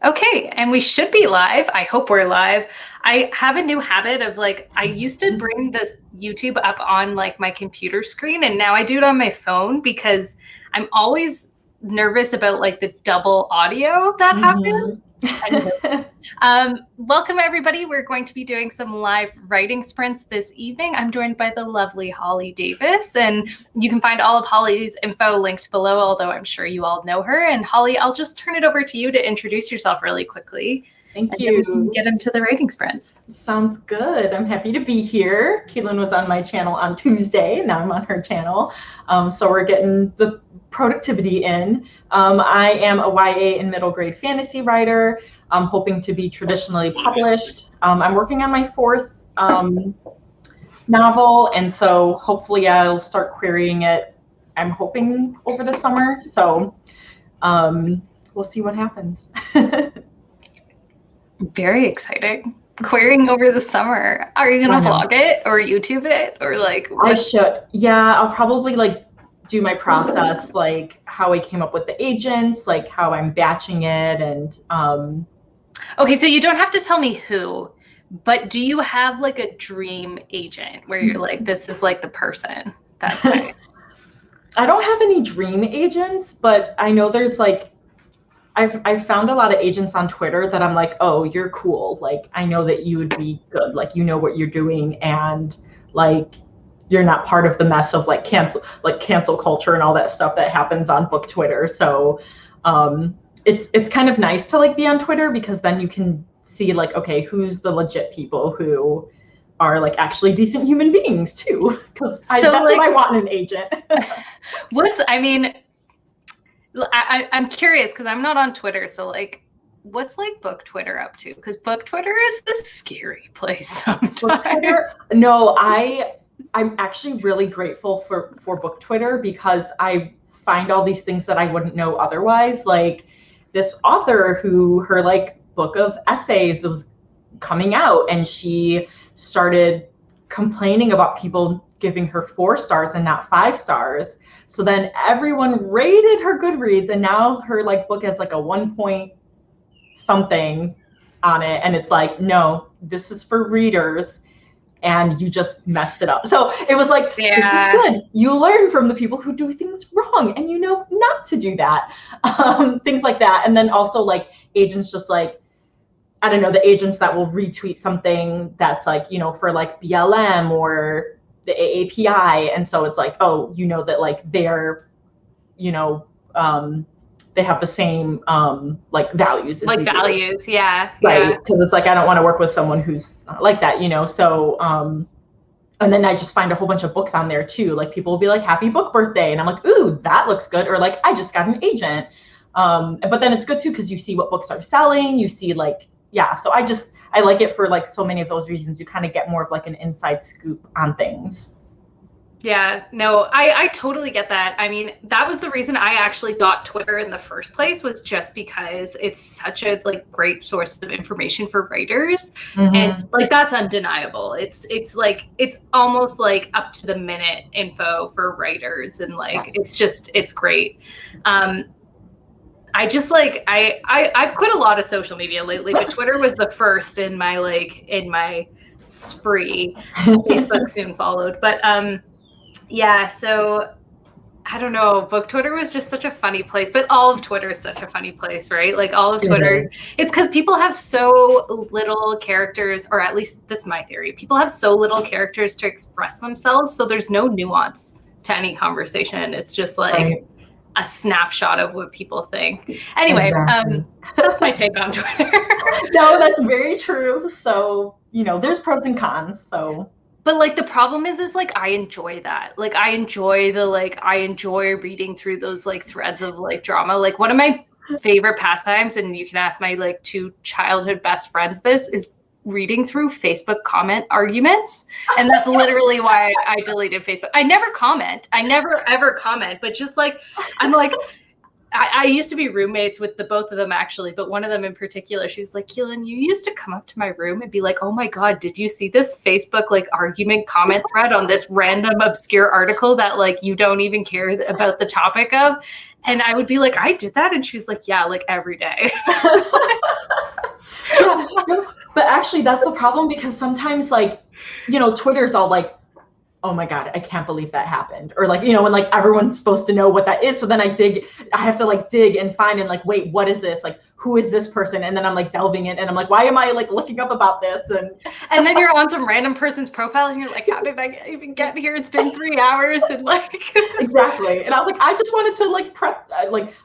Okay, and we should be live. I hope we're live. I have a new habit of I used to bring this YouTube up on my computer screen, and now I do it on my phone because I'm always nervous about the double audio that happens. Welcome everybody. We're going to be doing some live writing sprints this evening. I'm joined by the lovely Holly Davis, and you can find all of Holly's info linked below, although I'm sure you all know her. And Holly, I'll just turn it over to you to introduce yourself really quickly. Thank you. We can get into the writing sprints. Sounds good. I'm happy to be here. Keelan was on my channel on Tuesday. Now I'm on her channel. So we're getting the productivity in. I am a YA and middle grade fantasy writer. I'm hoping to be traditionally published. I'm working on my fourth novel, and so hopefully I'll start querying it, I'm hoping, over the summer. So we'll see what happens. Very exciting. Querying over the summer. Are you gonna vlog it or YouTube it or I should. Yeah, I'll probably do my process, how I came up with the agents, how I'm batching it, and Okay, so you don't have to tell me who, but do you have a dream agent where you're this is the person that I don't have any dream agents, but I know there's I've found a lot of agents on Twitter that I'm oh, you're cool. I know that you would be good. You know what you're doing, and you're not part of the mess of cancel culture and all that stuff that happens on book Twitter. So it's kind of nice to be on Twitter, because then you can see okay, who's the legit people who are actually decent human beings too, because that's what I want in an agent. I'm curious because I'm not on Twitter, so what's book Twitter up to? Because book Twitter is the scary place sometimes. Book Twitter? No, I'm actually really grateful for book Twitter, because I find all these things that I wouldn't know otherwise. This author who her book of essays was coming out, and she started complaining about people giving her 4 stars and not 5 stars. So then everyone rated her Goodreads, and now her book has a 1 point something on it, and it's no, this is for readers, and you just messed it up. So it was yeah. This is good. You learn from the people who do things wrong, and you know not to do that. Things like that. And then also agents just I don't know, the agents that will retweet something that's for BLM or the AAPI. And so it's oh, you know that they're, they have the same values as values. Yeah. Right. Because it's I don't want to work with someone who's not like that, So and then I just find a whole bunch of books on there too. People will be happy book birthday, and I'm ooh, that looks good. Or I just got an agent. But then it's good too, because you see what books are selling. You see yeah. So I like it for so many of those reasons. You kind of get more of an inside scoop on things. Yeah, no, I totally get that. I mean, that was the reason I actually got Twitter in the first place, was just because it's such a great source of information for writers. Mm-hmm. And that's undeniable. It's almost up to the minute info for writers, and yes. it's great. I just I've quit a lot of social media lately, but Twitter was the first in my in my spree. Facebook soon followed, but yeah, so I don't know, book Twitter was just such a funny place, but all of Twitter is such a funny place, right? All of Twitter, it's because people have so little characters, or at least this is my theory, people have so little characters to express themselves, so there's no nuance to any conversation. It's just a snapshot of what people think. Anyway, exactly. That's my take on Twitter. No, that's very true. So, there's pros and cons, so. But the problem is I enjoy that. I enjoy I enjoy reading through those threads of drama. One of my favorite pastimes, and you can ask my 2 childhood best friends this, is reading through Facebook comment arguments. And that's literally why I deleted Facebook. I never comment. I never ever comment, but just I'm I used to be roommates with the both of them actually, but one of them in particular, she was like, Keelan, you used to come up to my room and be like, oh my God, did you see this Facebook like argument comment thread on this random obscure article that like you don't even care about the topic of? And I would be like, I did that. And she was like, yeah, like every day. Yeah, but actually that's the problem, because sometimes like, you know, Twitter's all like, oh my God, I can't believe that happened. Or like, you know, when like everyone's supposed to know what that is. So then I have to like dig and find and like, wait, what is this? Like, who is this person? And then I'm like delving in and I'm like, why am I like looking up about this? And then you're on some random person's profile and you're like, how did I even get here? It's been 3 hours. And like, exactly. And I was like, I just wanted to like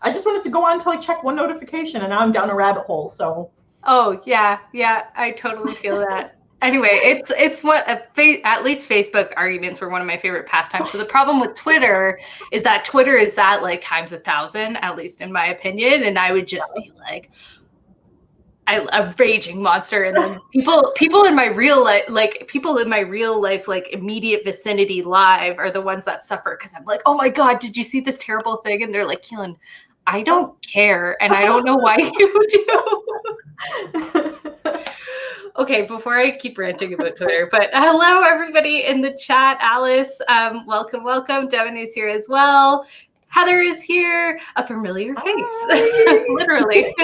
I just wanted to go on to like check one notification, and now I'm down a rabbit hole. So. Oh yeah. I totally feel that. Anyway, it's what at least Facebook arguments were one of my favorite pastimes. So the problem with Twitter is that Twitter is that like times 1,000, at least in my opinion. And I would just be like a raging monster. And then people in my real life, like immediate vicinity live are the ones that suffer, because I'm like, oh my God, did you see this terrible thing? And they're like, Keelan, I don't care, and I don't know why you do. Okay, before I keep ranting about Twitter, but hello everybody in the chat. Alice, welcome. Devin is here as well. Heather is here, a familiar face, literally.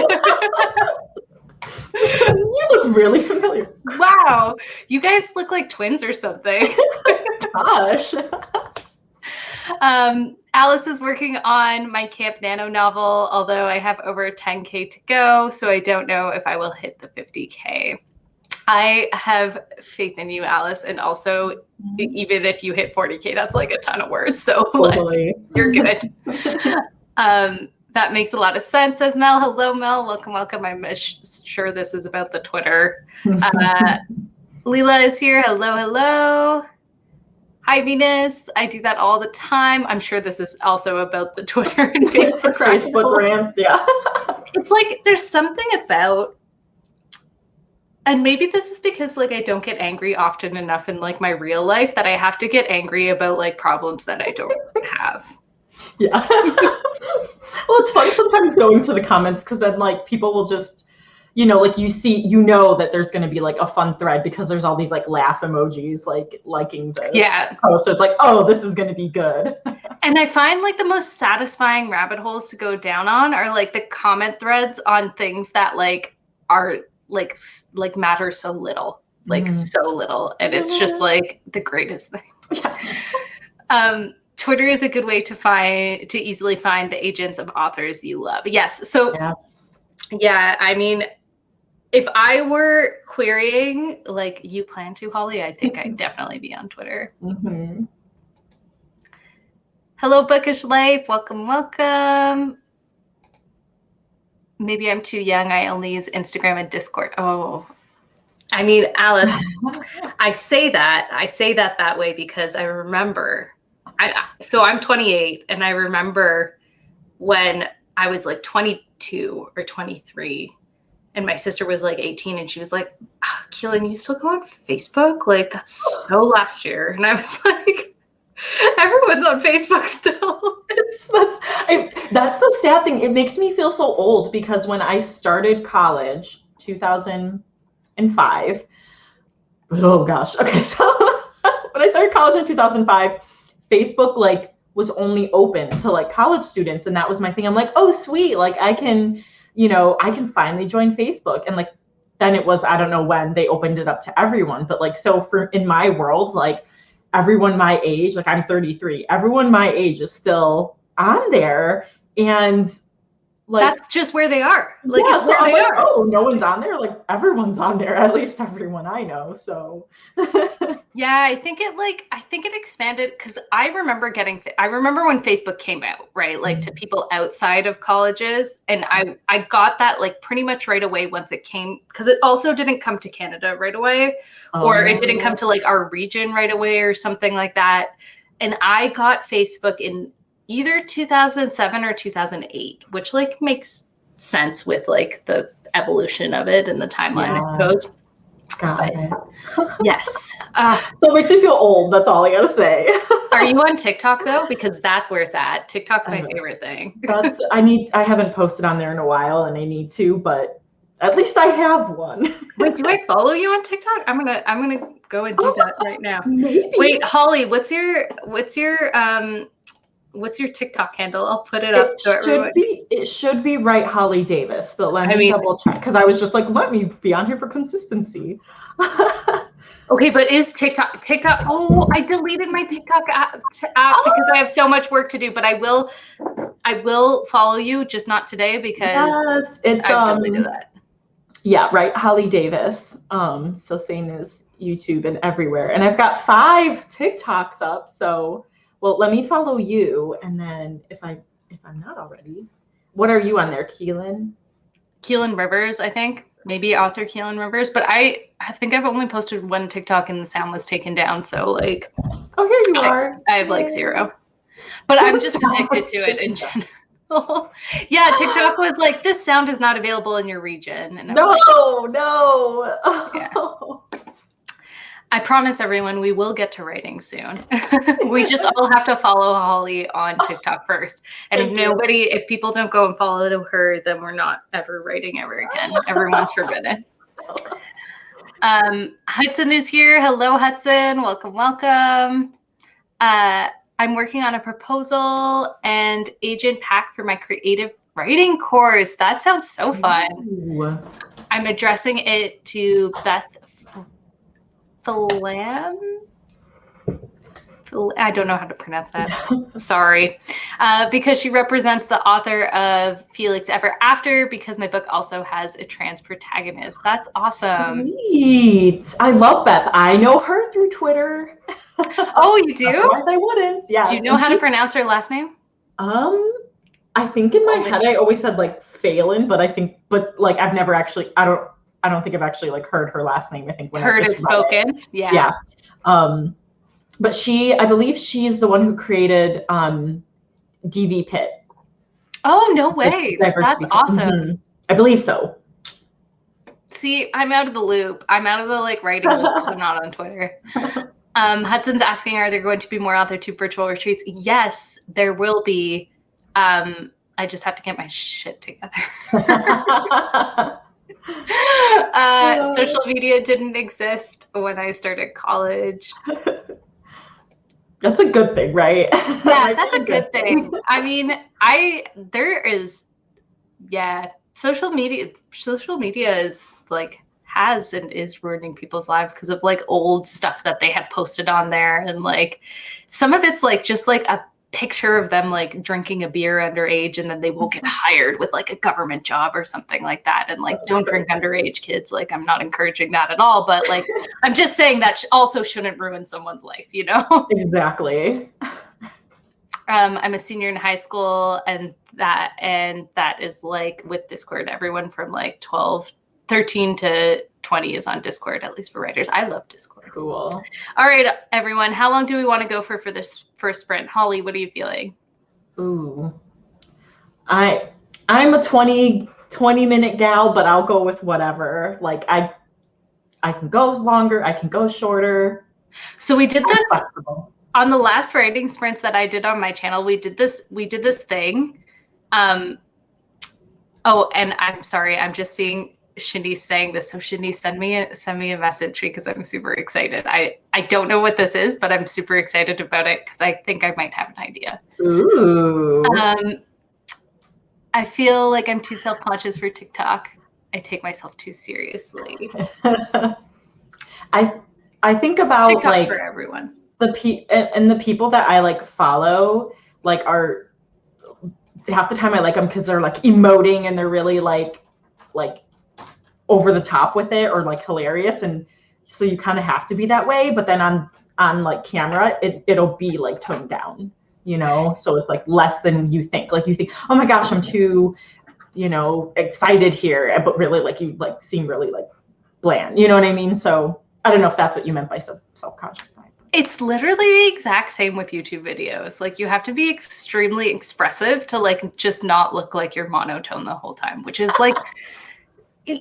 You look really familiar. Wow, you guys look like twins or something. Gosh. Alice is working on my Camp Nano novel, although I have over 10K to go, so I don't know if I will hit the 50K. I have faith in you, Alice, and also even if you hit 40K, that's like a ton of words, so totally. Like, you're good. That makes a lot of sense, says Mel. Hello, Mel. Welcome. I'm sure this is about the Twitter. Leela is here. Hello. Hi, Venus. I do that all the time. I'm sure this is also about the Twitter and Facebook. Facebook rant, yeah. It's like there's something about, and maybe this is because like I don't get angry often enough in like my real life that I have to get angry about like problems that I don't have. Yeah. Well, it's fun sometimes going to the comments, because then like people will just, you know, like you know that there's going to be like a fun thread because there's all these like laugh emojis like liking the post. So it's like, oh, this is going to be good. And I find like the most satisfying rabbit holes to go down on are like the comment threads on things that like are like matter so little, like so little. And it's just like the greatest thing. Yeah. Twitter is a good way to easily find the agents of authors you love. Yes. So yeah, I mean, if I were querying like you plan to, Holly, I think I'd definitely be on Twitter. Hello, Bookish Life. Welcome. Maybe I'm too young. I only use Instagram and Discord. Oh, I mean, Alice, I say that way because I remember, so I'm 28, and I remember when I was like 22 or 23, and my sister was like 18, and she was like, oh, Keelan, you still go on Facebook? Like, that's so last year. And I was like, everyone's on Facebook still. That's the sad thing. It makes me feel so old, because when I started college, 2005, oh gosh. Okay, so when I started college in 2005, Facebook like was only open to like college students, and that was my thing. I'm like, oh sweet, like I can finally join Facebook. And like then it was, I don't know when they opened it up to everyone, but like, so in my world, like everyone my age, like I'm 33, everyone my age is still on there. And like, that's just where they are. Like, yeah, it's where they are. Oh, no one's on there. Like everyone's on there, at least everyone I know. So yeah, I think it expanded, because I remember when Facebook came out, right? Like to people outside of colleges. And I got that like pretty much right away once it came, because it also didn't come to Canada right away, or it didn't come to like our region right away or something like that. And I got Facebook in either 2007 or 2008, which like makes sense with like the evolution of it and the timeline, I suppose. Got it. Yes. So it makes me feel old. That's all I gotta say. Are you on TikTok though? Because that's where it's at. TikTok's my favorite thing. I haven't posted on there in a while and I need to, but at least I have one. Wait, do I follow you on TikTok? I'm gonna go and do that right now. Maybe. Wait, Holly, what's your TikTok handle? I'll put it up to everyone. It should be right Holly Davis, but let me double check because I was just like, let me be on here for consistency. Okay, but is TikTok? Oh, I deleted my TikTok app because I have so much work to do. But I will follow you, just not today because I've deleted that. Yeah, right, Holly Davis. So same as YouTube and everywhere, and I've got 5 TikToks up. So, well, let me follow you, and then if I'm not already, what are you on there, Keelan Rivers, I think. Maybe author Keelan Rivers, but I think I've only posted 1 TikTok and the sound was taken down. So like, oh, here you are. I have like 0, but I'm just addicted to it in general. Yeah, TikTok was like, this sound is not available in your region. And no. Yeah. I promise everyone we will get to writing soon. We just all have to follow Holly on TikTok first. And if people don't go and follow her, then we're not ever writing ever again. Everyone's forbidden. Hudson is here. Hello, Hudson. Welcome, welcome. I'm working on a proposal and agent pack for my creative writing course. That sounds so fun. Ooh. I'm addressing it to Beth I don't know how to pronounce that. Sorry. Because she represents the author of Felix Ever After, because my book also has a trans protagonist. That's awesome. Sweet. I love Beth. I know her through Twitter. Oh, you do? Otherwise I wouldn't. Yeah. Do you know how to pronounce her last name? I think in my head I always said like Phelan, but I've never actually, I don't think I've actually like heard her last name. I think when heard it spoken. Yeah. But I believe she is the one who created DV Pit. Oh, no way. That's awesome. Mm-hmm. I believe so. See, I'm out of the loop. I'm out of the writing loop. I'm not on Twitter. Hudson's asking, are there going to be more AuthorTube virtual retreats? Yes, there will be. I just have to get my shit together. Social media didn't exist when I started college. That's a good thing, right? Yeah, that's a good thing. I mean, social media is has and is ruining people's lives because of old stuff that they have posted on there, and some of it's just a picture of them drinking a beer underage, and then they will get hired with a government job or something like that. And don't drink underage, kids. I'm not encouraging that at all, but I'm just saying that also shouldn't ruin someone's life, Exactly. I'm a senior in high school, and that is with Discord, everyone from 13 to 20 is on Discord, at least for writers. I love Discord. Cool. All right, everyone. How long do we want to go for this first sprint? Holly, what are you feeling? Ooh. I'm a 20-minute gal, but I'll go with whatever. I can go longer, I can go shorter. So we did this on the last writing sprints that I did on my channel. We did this thing. Oh, and I'm sorry, I'm just seeing Shanice saying this. So Shanice, send me a message because I'm super excited. I don't know what this is, but I'm super excited about it because I think I might have an idea. Ooh. I feel like I'm too self-conscious for TikTok. I take myself too seriously. I think about TikTok's for everyone. The people that I follow are half the time I like them because they're emoting and they're really like over the top with it or hilarious, and so you kind of have to be that way, but then on camera it'll be toned down, so it's less than you think. You think, oh my gosh, I'm too excited here, but really you seem really bland, you know what I mean? So I don't know if that's what you meant by self-conscious. It's literally the exact same with YouTube videos. You have to be extremely expressive to just not look like you're monotone the whole time, which is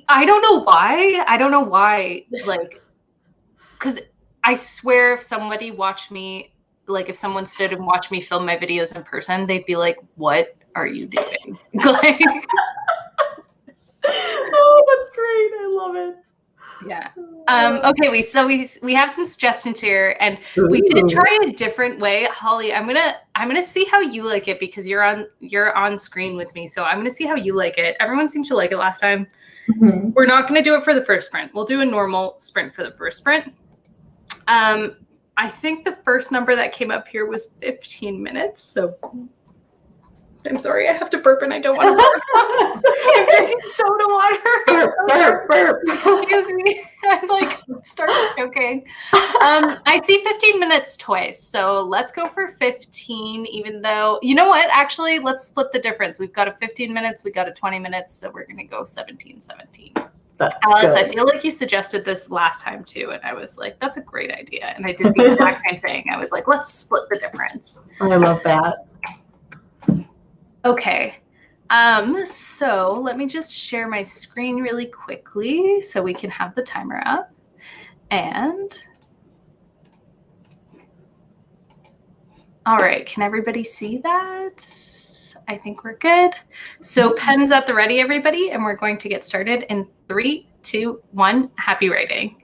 I don't know why. I don't know why. Like, because I swear if somebody watched me, like if someone stood and watched me film my videos in person, they'd be like, what are you doing? Like, oh, that's great. I love it. yeah. Okay, we have some suggestions here, and we did try a different way. Holly, I'm gonna see how you like it because you're on screen with me, so I'm gonna see how you like it. Everyone seemed to like it last time. Mm-hmm. We're not gonna do it for the first sprint. We'll do a normal sprint for the first sprint. I think the first number that came up here was 15 minutes. So I'm sorry, I have to burp and I don't want to burp. I'm drinking soda water. Burp. Excuse me. I'm like start joking. I see 15 minutes twice. So let's go for 15, even though, you know what? Actually, let's split the difference. We've got a 15 minutes, we got a 20 minutes. So we're going to go 17. That's Alex, good. I feel like you suggested this last time too, and I was like, that's a great idea. And I did the exact same thing. I was like, let's split the difference. I love that. Okay. So let me just share my screen really quickly so we can have the timer up. And all right, can everybody see that? I think we're good. So pens at the ready, everybody, and we're going to get started in 3, 2, 1. Happy writing.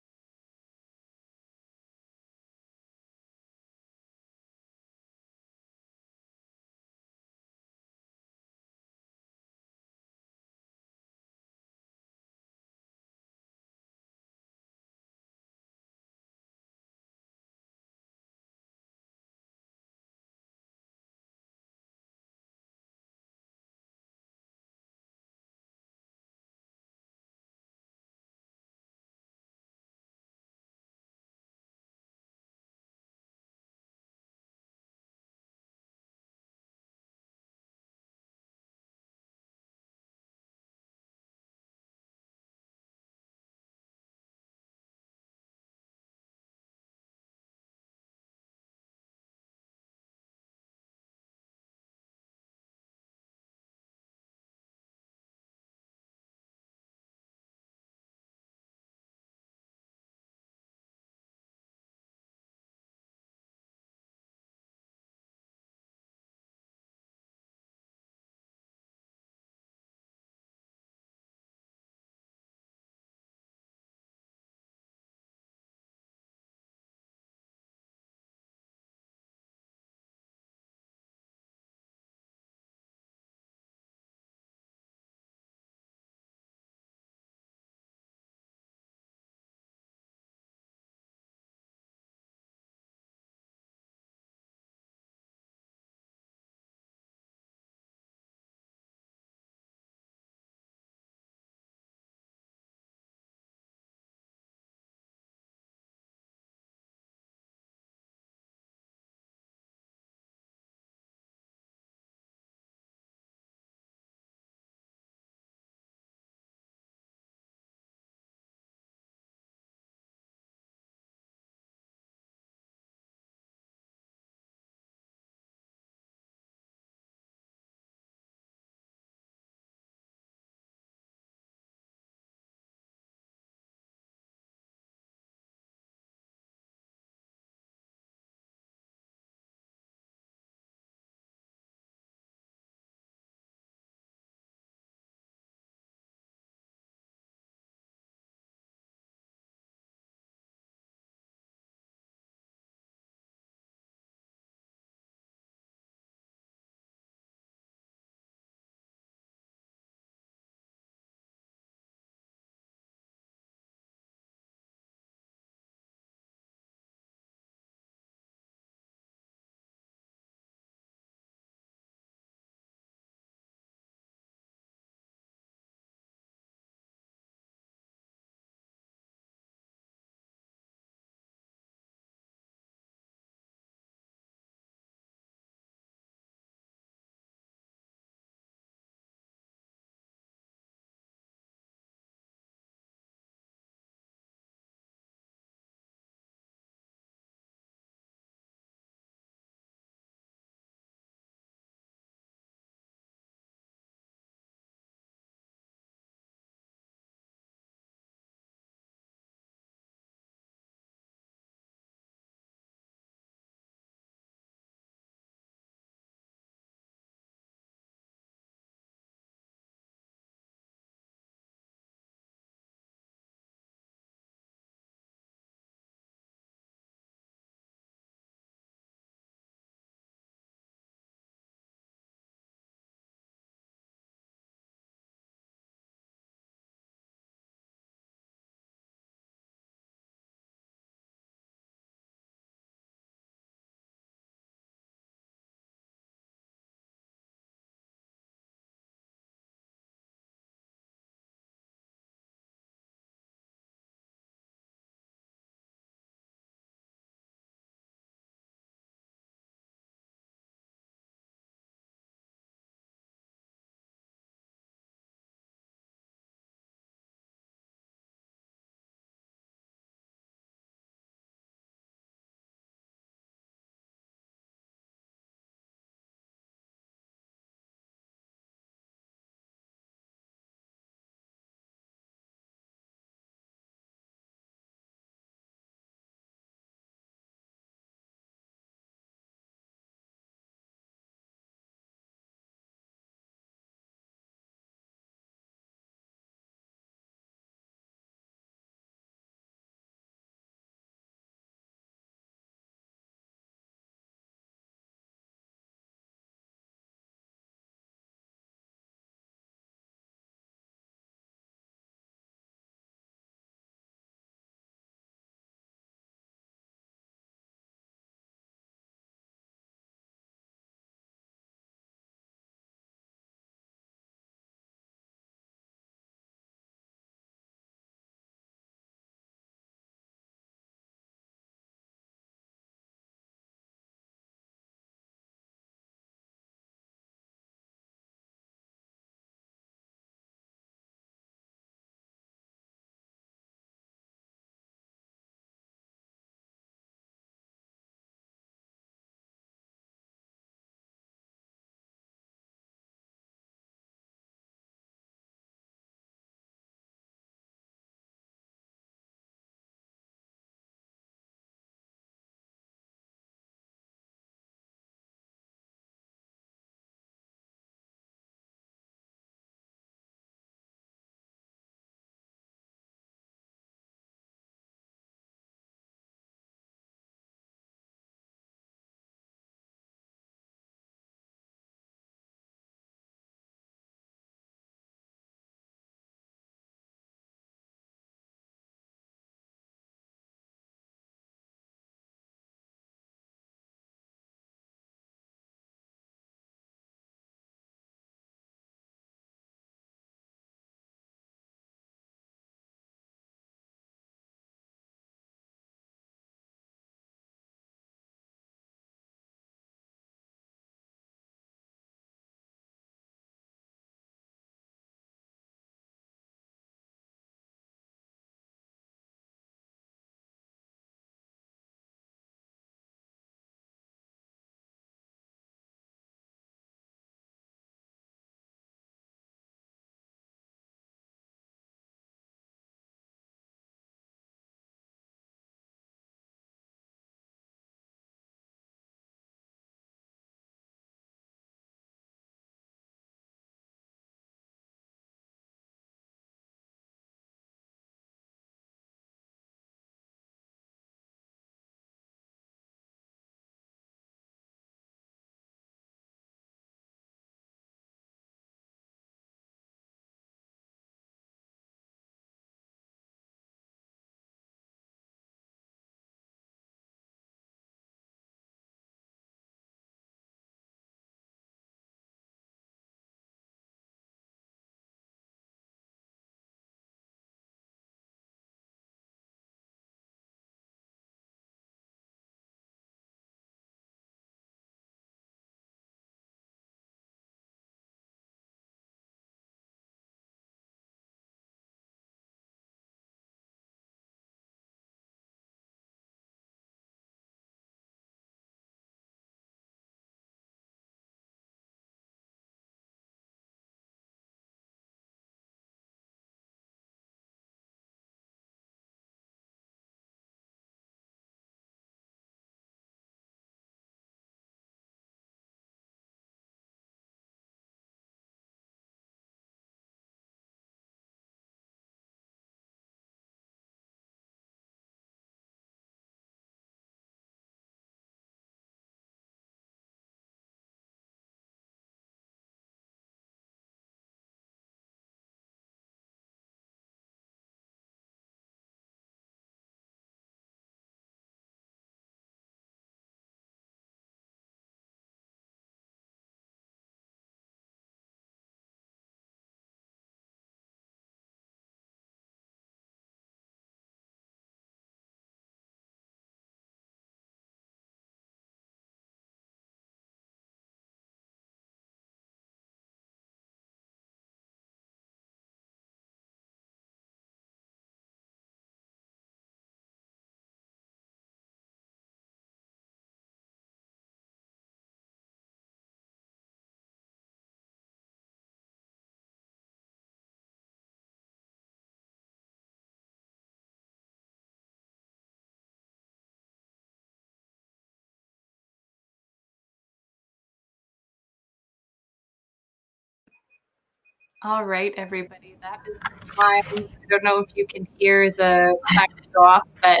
All right, everybody. That is time. I don't know if you can hear the time go off, but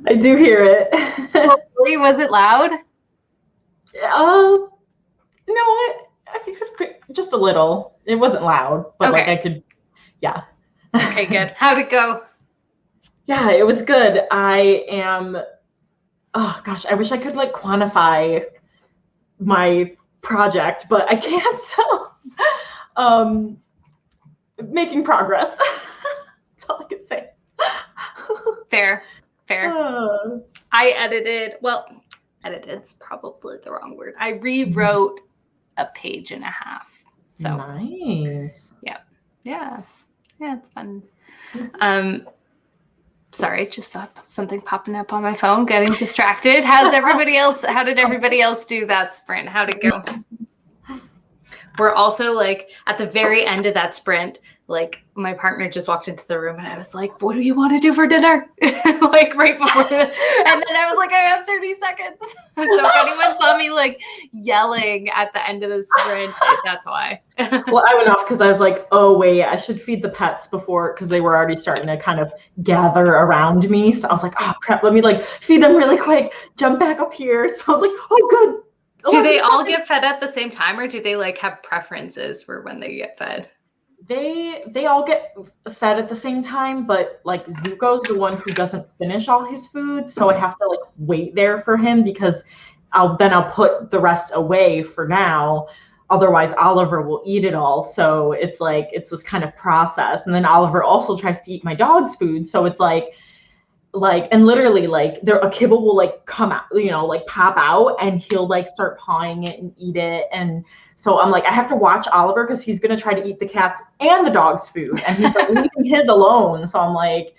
I do hear it. hopefully, was it loud? No, just a little. It wasn't loud, but Okay. like I could, yeah. Okay, good. How'd it go? Yeah, it was good. Oh gosh, I wish I could like quantify my project, but I can't. So, making progress. That's all I can say. Fair. I edited's probably the wrong word. I rewrote a page and a half. So nice. Yeah, it's fun. Sorry, just saw something popping up on my phone, getting distracted. How did everybody else do that sprint? How'd it go? We're also like at the very end of that sprint, like my partner just walked into the room and I was like, what do you want to do for dinner? Like right before and then I was like, I have 30 seconds. So if anyone saw me like yelling at the end of the sprint, that's why. Well, I went off because I was like, oh wait, I should feed the pets before, because they were already starting to kind of gather around me. So I was like, oh crap, let me like feed them really quick, jump back up here. So I was like, oh good. Do they all get fed at the same time, or do they like have preferences for when they get fed? They all get fed at the same time, but like Zuko's the one who doesn't finish all his food, so I have to like wait there for him, because I'll put the rest away for now. Otherwise Oliver will eat it all. So it's like it's this kind of process. And then Oliver also tries to eat my dog's food, so it's like and literally like a kibble will like come out, like pop out, and he'll like start pawing it and eat it. And so I'm like, I have to watch Oliver because he's gonna try to eat the cat's and the dog's food, and he's like leaving his alone. So I'm like,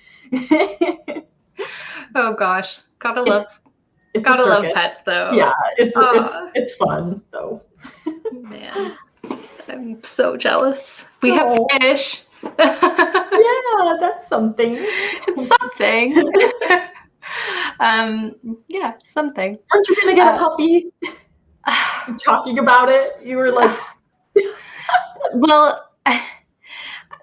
oh gosh, gotta love pets though. Yeah, it's fun though. Man, I'm so jealous. We have fish. Yeah, that's something. It's something. Yeah, something. Aren't you gonna get a puppy? Talking about it, you were like, well,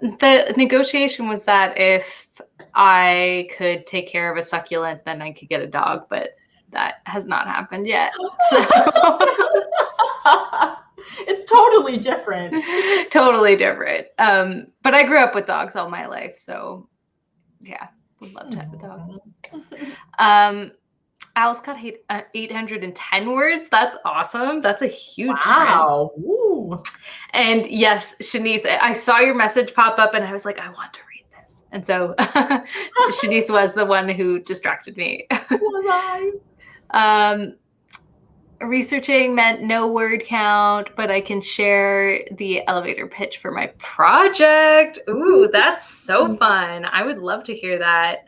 the negotiation was that if I could take care of a succulent, then I could get a dog, but that has not happened yet. So it's totally different. Totally different. But I grew up with dogs all my life, so yeah, would love to have a dog. Alice got 810 words. That's awesome. That's a huge wow. Ooh. And yes, Shanice, I saw your message pop up and I was like, I want to read this. And so Shanice was the one who distracted me. Was I? Researching meant no word count, but I can share the elevator pitch for my project. Ooh, that's so fun. I would love to hear that.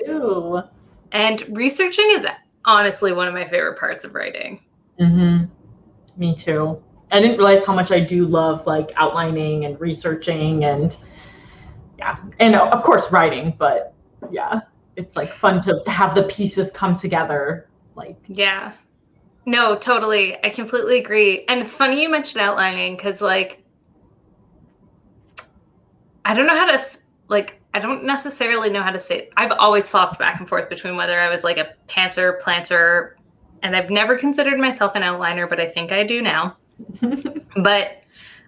Ew. And researching is honestly one of my favorite parts of writing. Mm-hmm. Me too. I didn't realize how much I do love like outlining and researching, and yeah, and of course writing, but yeah, it's like fun to have the pieces come together. Like, yeah. No, totally. I completely agree. And it's funny you mentioned outlining, because like, I don't necessarily know how to say it. I've always flopped back and forth between whether I was like a pantser, planter, and I've never considered myself an outliner, but I think I do now. But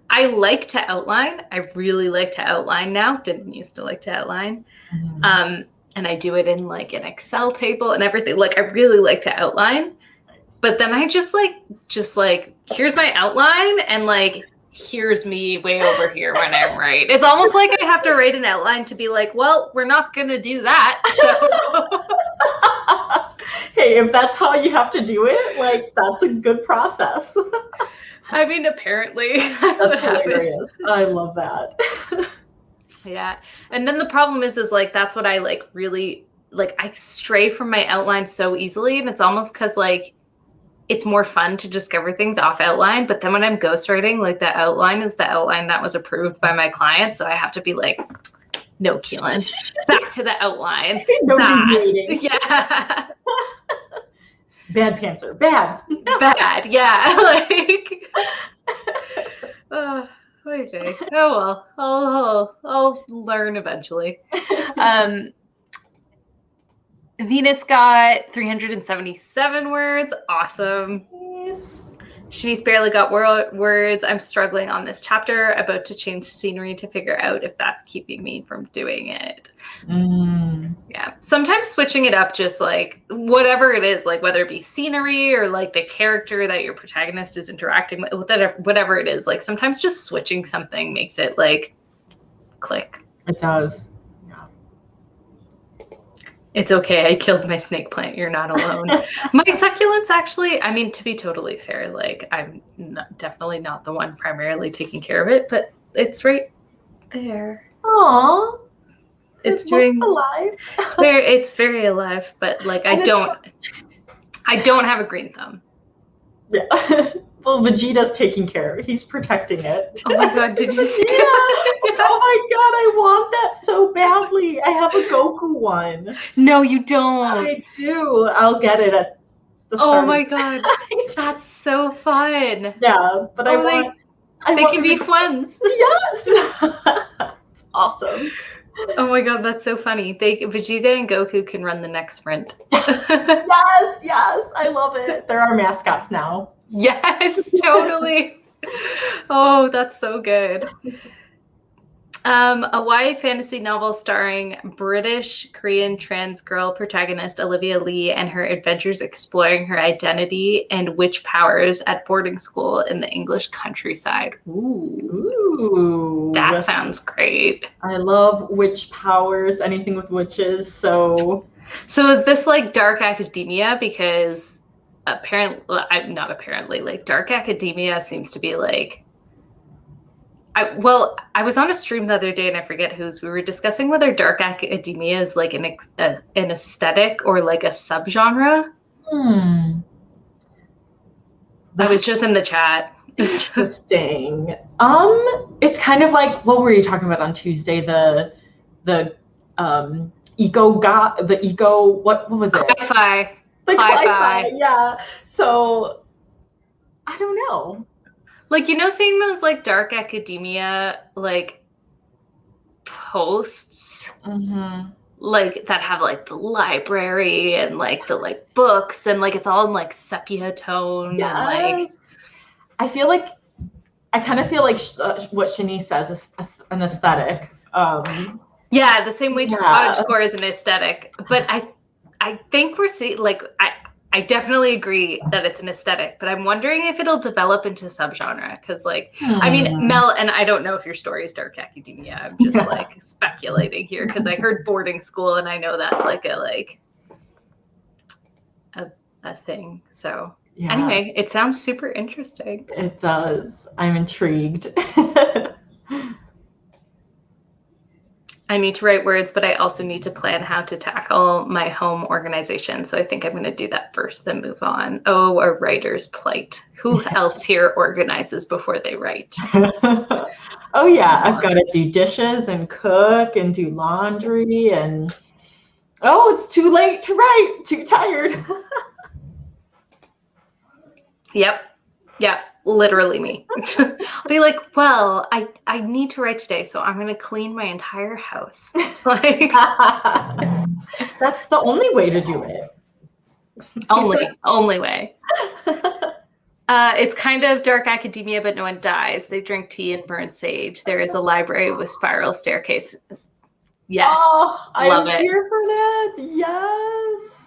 I like to outline. I really like to outline now. Didn't used to like to outline. Mm-hmm. And I do it in like an Excel table and everything. Like I really like to outline. But then I just like, here's my outline, and like, here's me way over here when I write. It's almost like I have to write an outline to be like, well, we're not going to do that. So hey, if that's how you have to do it, like, that's a good process. I mean, apparently that's what hilarious. Happens. I love that. Yeah. And then the problem is like, that's what I like really, like, I stray from my outline so easily. And it's almost because like, it's more fun to discover things off outline. But then when I'm ghostwriting, like the outline is the outline that was approved by my client. So I have to be like, no, Keelan, back to the outline. No deviating. Yeah. Bad pantser. Bad. Bad. Yeah. Like, Okay. Oh well, I'll learn eventually. Venus got 377 words. Awesome. Yes. Shanice barely got words. I'm struggling on this chapter, about to change scenery to figure out if that's keeping me from doing it. Yeah. Sometimes switching it up, just like whatever it is, like whether it be scenery or like the character that your protagonist is interacting with, whatever it is, like sometimes just switching something makes it like click. It does. It's okay. I killed my snake plant. You're not alone. My succulents, actually, I mean, to be totally fair, like I'm definitely not the one primarily taking care of it, but it's right there. Aww. It's doing alive. It's very alive, but like I don't have a green thumb. Yeah. Well, Vegeta's taking care of it. He's protecting it. Oh my god, did you see yeah. Oh my god, I want that so badly. I have a Goku one. No, you don't. I do. I'll get it at the start. Oh my god. That's so fun. Yeah, but they can be friends. Yes. It's awesome. Oh my god, that's so funny. Vegeta and Goku can run the next sprint. Yes, I love it. They're our mascots now. Yes, totally. Oh, that's so good. A YA fantasy novel starring British-Korean trans girl protagonist Olivia Lee and her adventures exploring her identity and witch powers at boarding school in the English countryside. Ooh. That sounds great. I love witch powers, anything with witches, So is this like dark academia? Because like dark academia seems to be like, I was on a stream the other day and I forget whose. We were discussing whether dark academia is like an aesthetic or like a subgenre. I was just in the chat. Interesting. It's kind of like, what were you talking about on Tuesday? The what was it? Cli-fi. The Cli-fi, yeah. So I don't know. Like, seeing those like dark academia like posts, like that have like the library and like the like books and like it's all in like sepia tone. Yes. And like I kind of feel like what Shanice says is an aesthetic. Yeah, the same way cottagecore is an aesthetic, but I think we're seeing like I definitely agree that it's an aesthetic, but I'm wondering if it'll develop into subgenre because like I mean, Mel, and I don't know if your story is dark academia. I'm just like speculating here because I heard boarding school and I know that's like a thing. So anyway, it sounds super interesting. It does. I'm intrigued. I need to write words, but I also need to plan how to tackle my home organization. So I think I'm going to do that first, then move on. Oh, a writer's plight. Who else here organizes before they write? Oh, yeah. I've got to do dishes and cook and do laundry. And, oh, it's too late to write. Too tired. Yep. Yeah. Literally me. I'll be like, well, I need to write today, so I'm going to clean my entire house. Like, that's the only way to do it. Only way. It's kind of dark academia, but no one dies. They drink tea and burn sage. There is a library with spiral staircase. Yes. Oh, love I'm it. here for that. Yes.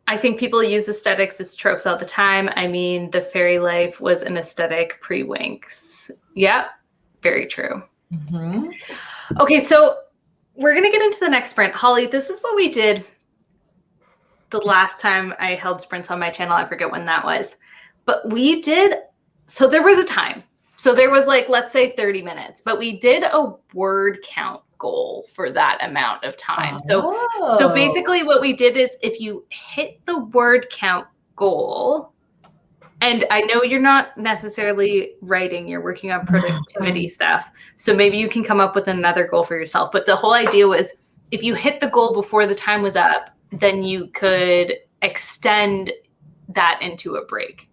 I think people use aesthetics as tropes all the time. I mean, the fairy life was an aesthetic pre-Winx. Yep, very true. Okay, so we're going to get into the next sprint. Holly, this is what we did the last time I held sprints on my channel. I forget when that was. But we did, so there was a time. So there was like, let's say 30 minutes. But we did a word count goal for that amount of time. So basically what we did is if you hit the word count goal, and I know you're not necessarily writing, you're working on productivity stuff. So maybe you can come up with another goal for yourself. But the whole idea was if you hit the goal before the time was up, then you could extend that into a break.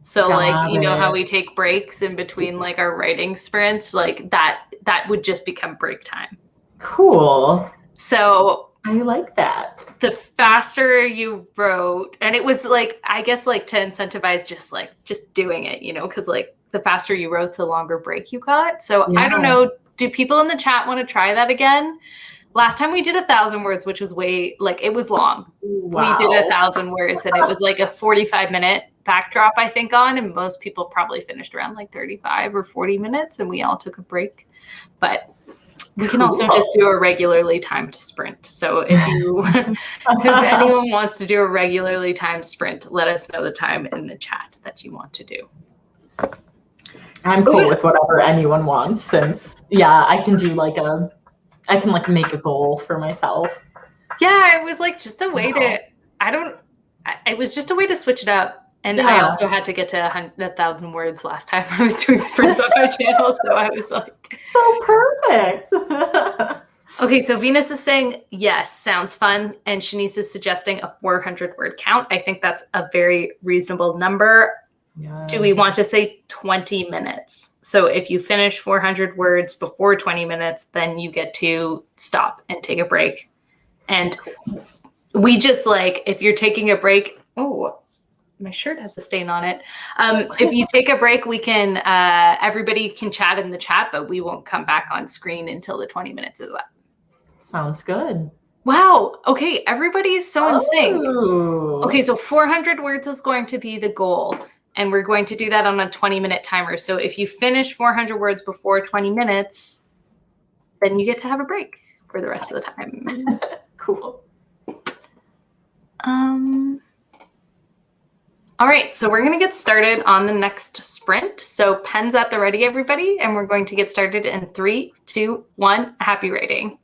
So like, Got you know how it. we take breaks in between like our writing sprints, like that would just become break time. Cool. So I like that. the faster you wrote, and it was like, I guess like to incentivize just doing it, you know, because like the faster you wrote, the longer break you got. So I don't Yeah. know, do people in the chat want to try that again? Last time we did 1,000 words, which was way, like, it was long. Wow. We did 1,000 words, and it was like a 45-minute backdrop, I think, on, and most people probably finished around like 35 or 40 minutes, and we all took a break. But we can also just do a regularly timed sprint. So if you, if anyone wants to do a regularly timed sprint, let us know the time in the chat that you want to do. I'm cool with whatever anyone wants, since, yeah, I can do like I can like make a goal for myself. Yeah, it was like just a way to, it was just a way to switch it up. And I also had to get to 1,000 words last time I was doing sprints on my channel. So I was like. So perfect. Okay, so Venus is saying, yes, sounds fun. And Shanice is suggesting a 400 word count. I think that's a very reasonable number. Yeah. Do we want to say 20 minutes? So if you finish 400 words before 20 minutes, then you get to stop and take a break. And we just like, if you're taking a break, oh, my shirt has a stain on it. If you take a break, we can, everybody can chat in the chat, but we won't come back on screen until the 20 minutes is up. Sounds good. Wow. Okay. Everybody's so in sync. Okay. So 400 words is going to be the goal. And we're going to do that on a 20-minute timer. So if you finish 400 words before 20 minutes, then you get to have a break for the rest of the time. Cool. All right, so we're gonna get started on the next sprint. So pens at the ready, everybody, and we're going to get started in 3, 2, 1, happy writing.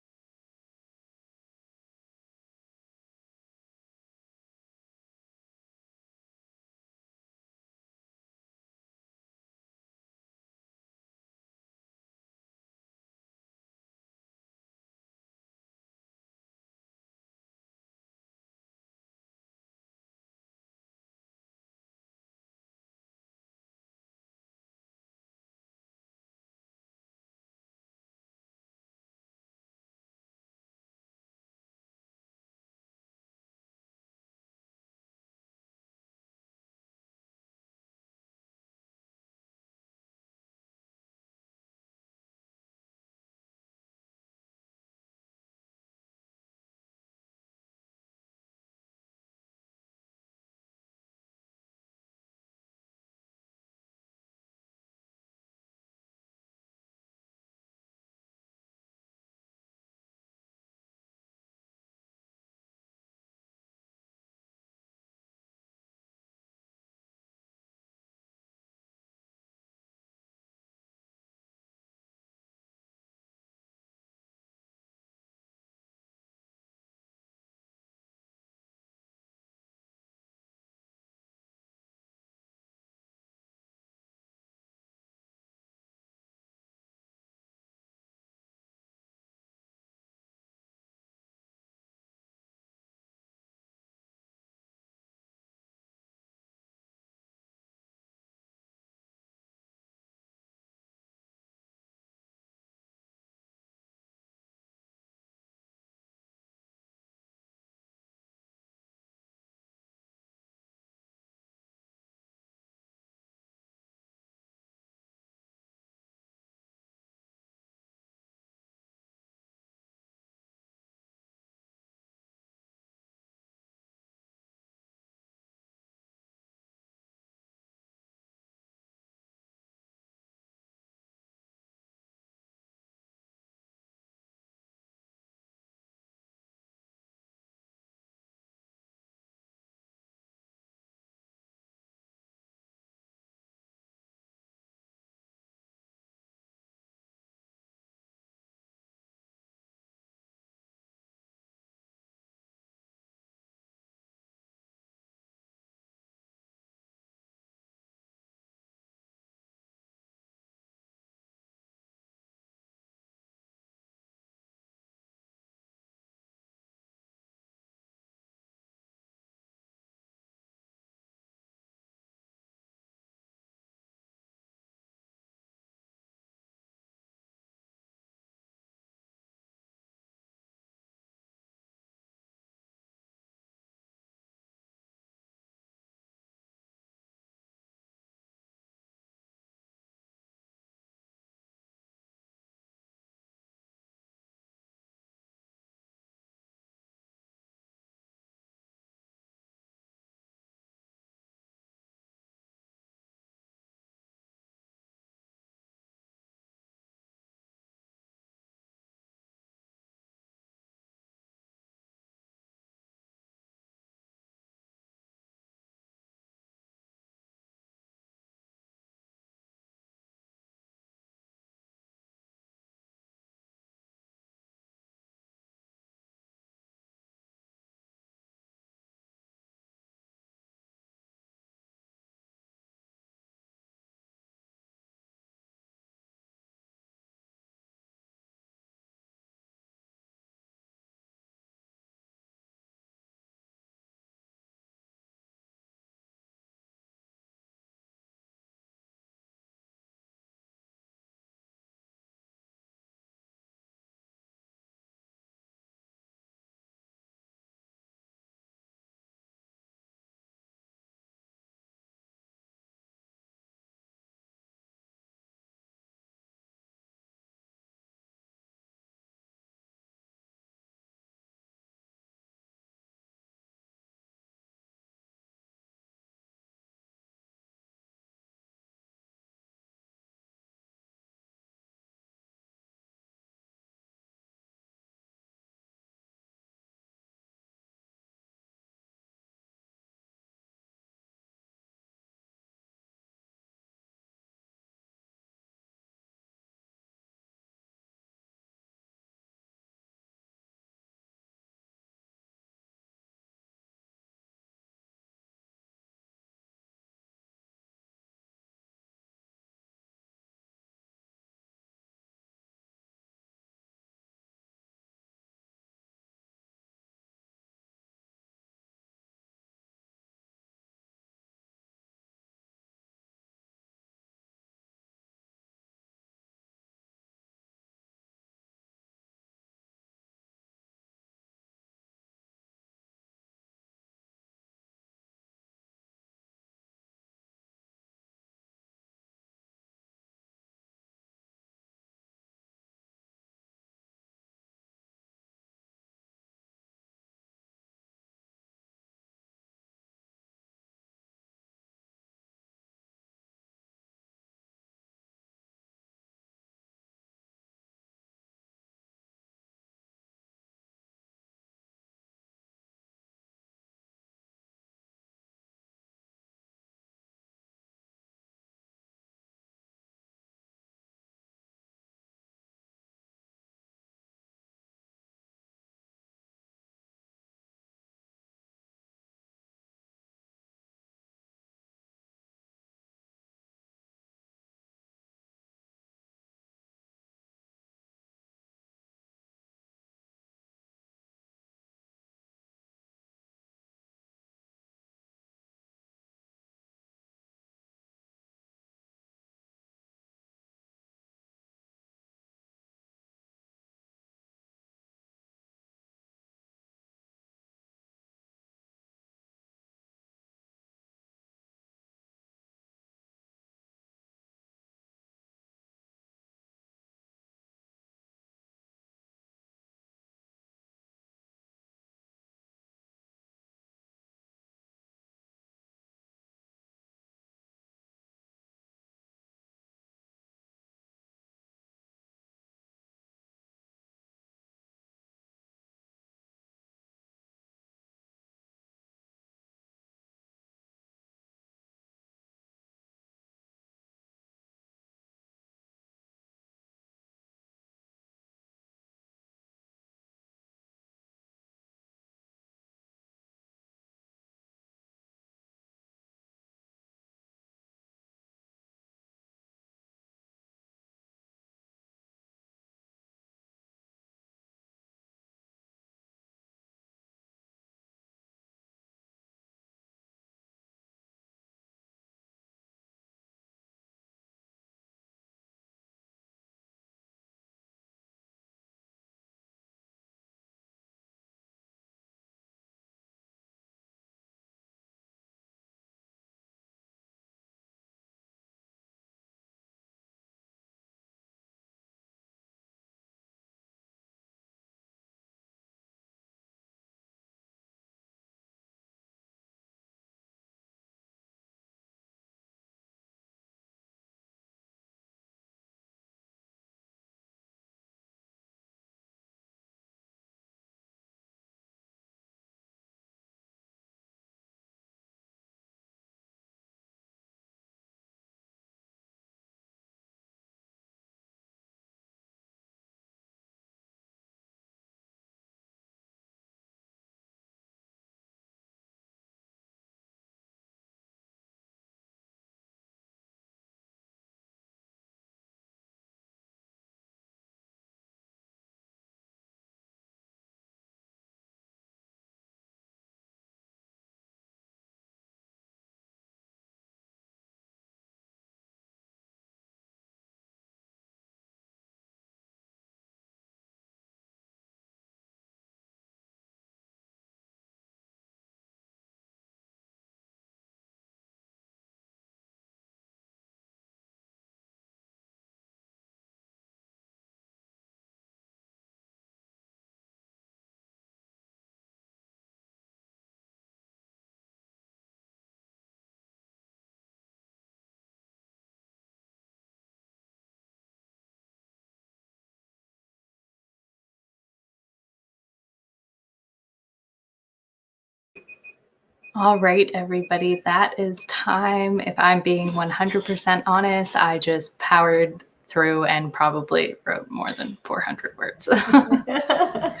All right, everybody, that is time. If I'm being 100% honest, I just powered through and probably wrote more than 400 words. How'd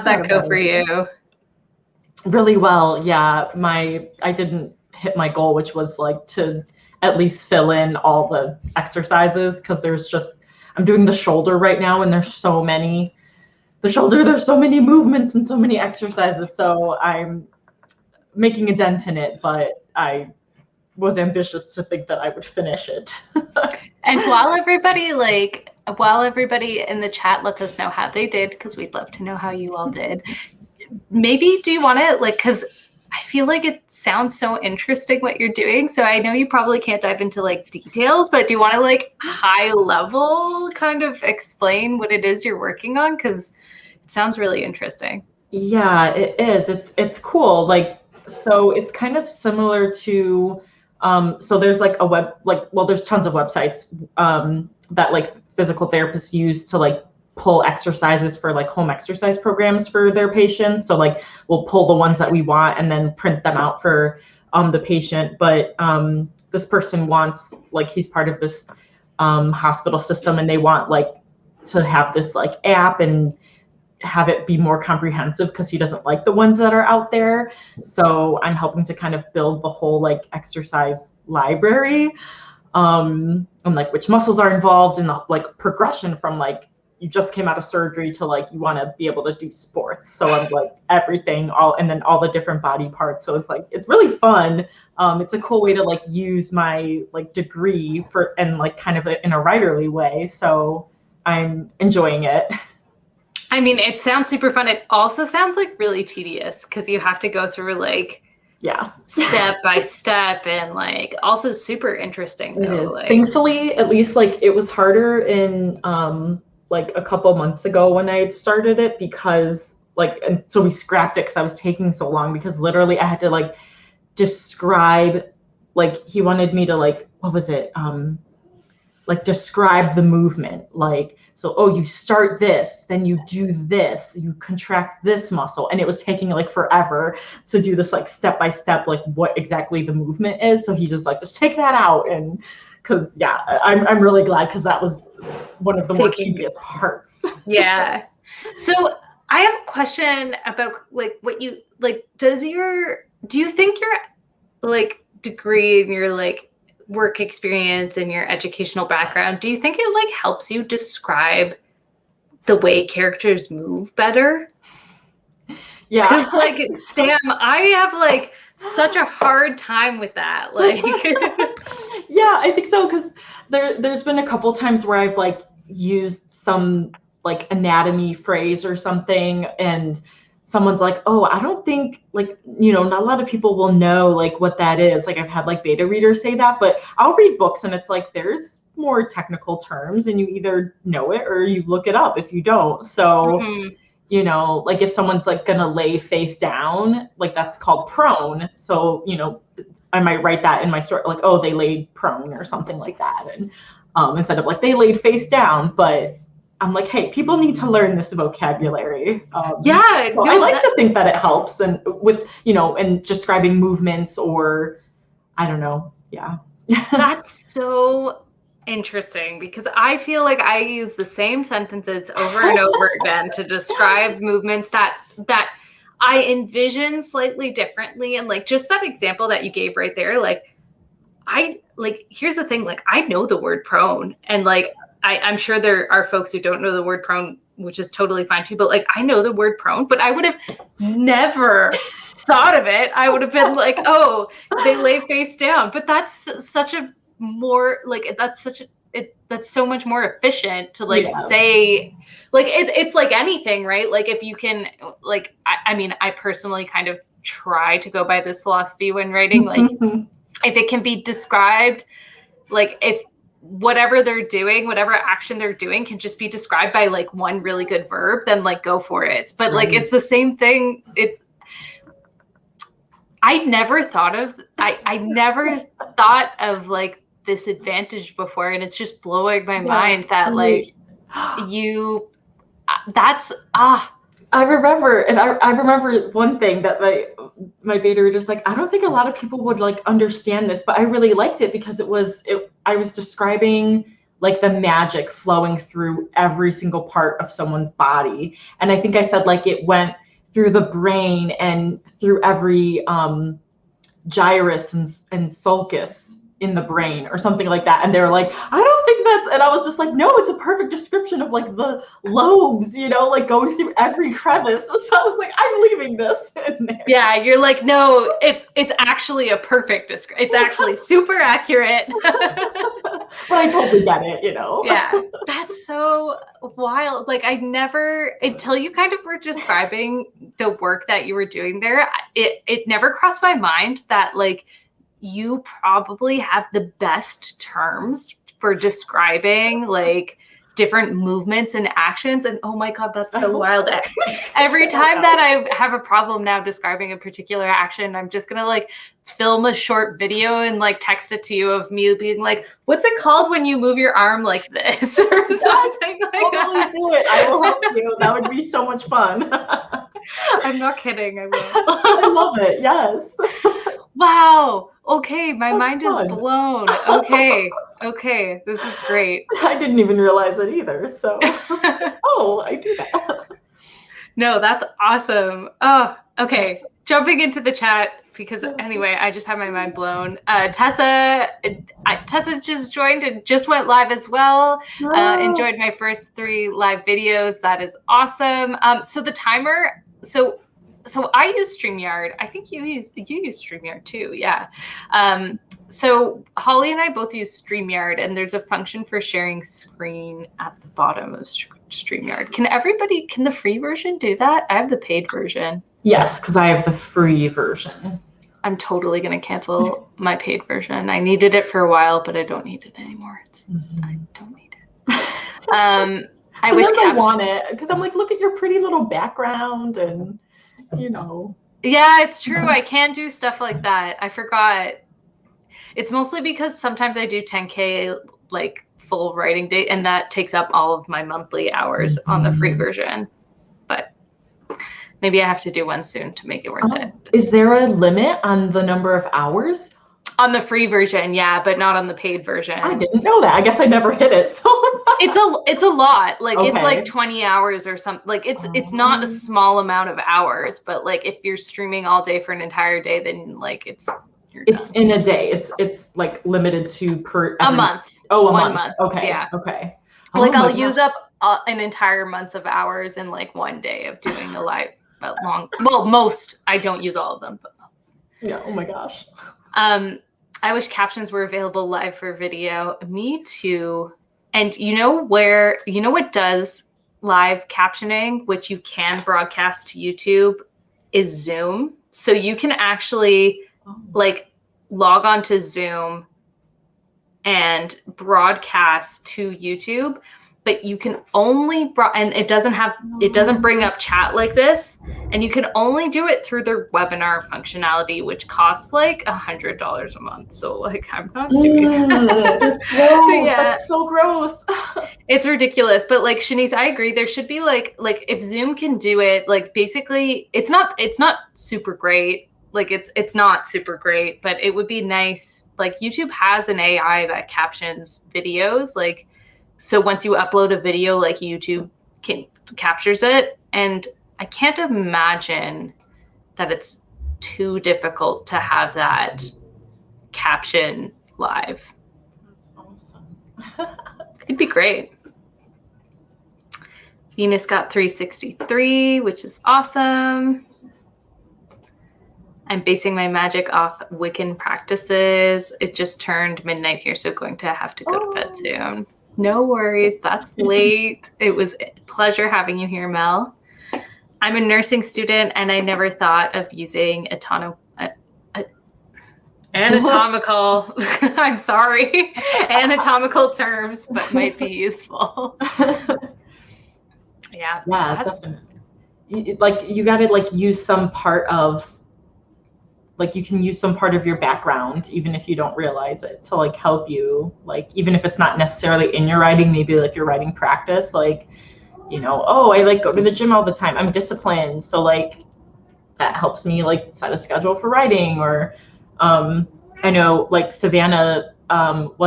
that go for you? Really well, yeah. I didn't hit my goal, which was like to at least fill in all the exercises, because I'm doing the shoulder right now, and there's so many movements and so many exercises, so I'm making a dent in it, but I was ambitious to think that I would finish it. And while everybody in the chat lets us know how they did, because we'd love to know how you all did, maybe do you want to, because I feel like it sounds so interesting what you're doing, so I know you probably can't dive into details, but do you want to high level kind of explain what it is you're working on, because it sounds really interesting. Yeah, it is. It's cool. So it's kind of similar to so there's there's tons of websites that physical therapists use to pull exercises for home exercise programs for their patients. So we'll pull the ones that we want and then print them out for the patient. But this person wants, he's part of this hospital system, and they want to have this app and have it be more comprehensive, because he doesn't like the ones that are out there. So I'm helping to kind of build the whole exercise library, and which muscles are involved in the progression from you just came out of surgery to you want to be able to do sports. So I'm everything, and then all the different body parts. So it's really fun. It's a cool way to use my degree and kind of in a writerly way. So I'm enjoying it. I mean, it sounds super fun. It also sounds really tedious, because you have to go through step by step, and also super interesting though. Thankfully, at least it was harder in a couple months ago when I had started it, because and so we scrapped it because I was taking so long, because literally I had to describe, he wanted me to what was it, describe the movement, so, oh, you start this, then you do this, you contract this muscle, and it was taking forever to do this step by step what exactly the movement is. So he just take that out, and because yeah, I'm really glad, because that was one of the more tedious parts. Yeah. So I have a question about what you do you think your degree and your work experience and your educational background, do you think it helps you describe the way characters move better? Yeah. Because damn, I have such a hard time with that. Yeah, I think so, because there's been a couple times where I've used some anatomy phrase or something, and someone's oh, I don't think not a lot of people will know what that is. I've had beta readers say that, but I'll read books and it's there's more technical terms, and you either know it or you look it up if you don't. So if someone's gonna lay face down, that's called prone. So I might write that in my story, oh, they laid prone or something like that, and instead of they laid face down. But I'm hey, people need to learn this vocabulary. Yeah, so I like to think that it helps, and with and describing movements, or I don't know. Yeah. That's so interesting, because I feel I use the same sentences over and over again to describe movements that I envision slightly differently. And just that example that you gave right there, here's the thing, I know the word prone, and I'm sure there are folks who don't know the word prone, which is totally fine too, but I know the word prone, but I would have never thought of it. I would have been oh, they lay face down. But that's such a more that's so much more efficient to say, it's anything, right? If you can, I mean, I personally kind of try to go by this philosophy when writing, if it can be described, if whatever they're doing, whatever action they're doing can just be described by one really good verb, then go for it. But it's the same thing. I never thought of this advantage before, and it's just blowing my mind that that's I remember one thing that my beta reader's like, I don't think a lot of people would like understand this, but I really liked it because I was describing like the magic flowing through every single part of someone's body. And I think I said like it went through the brain and through every gyrus and sulcus in the brain or something like that. And they were like, I don't think that's, and I was just like, no, it's a perfect description of like the lobes, you know, like going through every crevice. So I was like, I'm leaving this in there. Yeah, you're like, no, it's actually a perfect description. It's actually super accurate. But I totally get it, you know? Yeah, that's so wild. Like I never, until you kind of were describing the work that you were doing there, it never crossed my mind that like you probably have the best terms for describing like different movements and actions. And oh my God, that's so wild. Every time that I have a problem now describing a particular action, I'm just gonna like film a short video and like text it to you of me being like, what's it called when you move your arm like this or something like that? Do it. I will help you. That would be so much fun. I'm not kidding. I will. I love it. Yes. Wow. Okay. My mind fun. is blown. Okay. This is great. I didn't even realize it either. So, oh, I do that. No, that's awesome. Oh, okay. Jumping into the chat because anyway, I just had my mind blown. Tessa just joined and just went live as well. Enjoyed my first 3 live videos. That is awesome. So the timer, so I use StreamYard. I think you use StreamYard too. Yeah. So Holly and I both use StreamYard, and there's a function for sharing screen at the bottom of StreamYard. Can the free version do that? I have the paid version. Yes, because I have the free version. I'm totally going to cancel my paid version. I needed it for a while, but I don't need it anymore. I don't need it. I wish I want it because I'm like, look at your pretty little background and, you know. Yeah, it's true. I can do stuff like that. I forgot. It's mostly because sometimes I do 10K like full writing day, and that takes up all of my monthly hours on the free version. But maybe I have to do one soon to make it worth it. Is there a limit on the number of hours? On the free version, yeah, but not on the paid version. I didn't know that. I guess I never hit it. So it's a lot. Like it's like 20 hours or something. Like it's not a small amount of hours, but like if you're streaming all day for an entire day, then like it's in a day. It's like limited to a month. Oh, one month. Okay. Yeah. Okay. Like I'll use up an entire month of hours in like one day of doing the live, but most. I don't use all of them, but most. Yeah. Oh my gosh. I wish captions were available live for video. Me too. And you know what does live captioning, which you can broadcast to YouTube, is Zoom. So you can actually like log on to Zoom and broadcast to YouTube, but you can only and it doesn't bring up chat like this, and you can only do it through their webinar functionality, which costs like $100 a month. So like I'm not doing that. That's gross. Yeah. That's so gross. It's ridiculous. But like Shanice, I agree. There should be like if Zoom can do it, like basically it's not super great. Like it's not super great, but it would be nice. Like YouTube has an AI that captions videos, like. So once you upload a video, like YouTube captures it. And I can't imagine that it's too difficult to have that caption live. That's awesome. It'd be great. Venus got 363, which is awesome. I'm basing my magic off Wiccan practices. It just turned midnight here, so going to have to go to bed soon. No worries. That's late. It was a pleasure having you here, Mel. I'm a nursing student, and I never thought of using anatomical, I'm sorry, anatomical terms, but might be useful. Yeah, definitely. Like you got to like use some part of, like you can use some part of your background, even if you don't realize it, to like help you, like even if it's not necessarily in your writing, maybe like your writing practice, like, you know, oh, I like go to the gym all the time, I'm disciplined, so like that helps me like set a schedule for writing. Or I know like Savannah Goins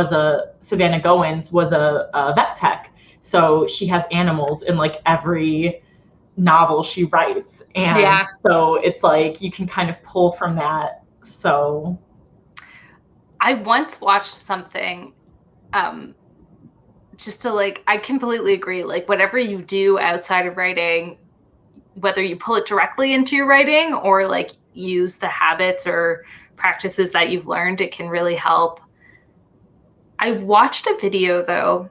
was a vet tech, so she has animals in like every novel she writes, and so it's like you can kind of pull from that. So I once watched something just to like, I completely agree, like whatever you do outside of writing, whether you pull it directly into your writing or like use the habits or practices that you've learned, it can really help. I watched a video though,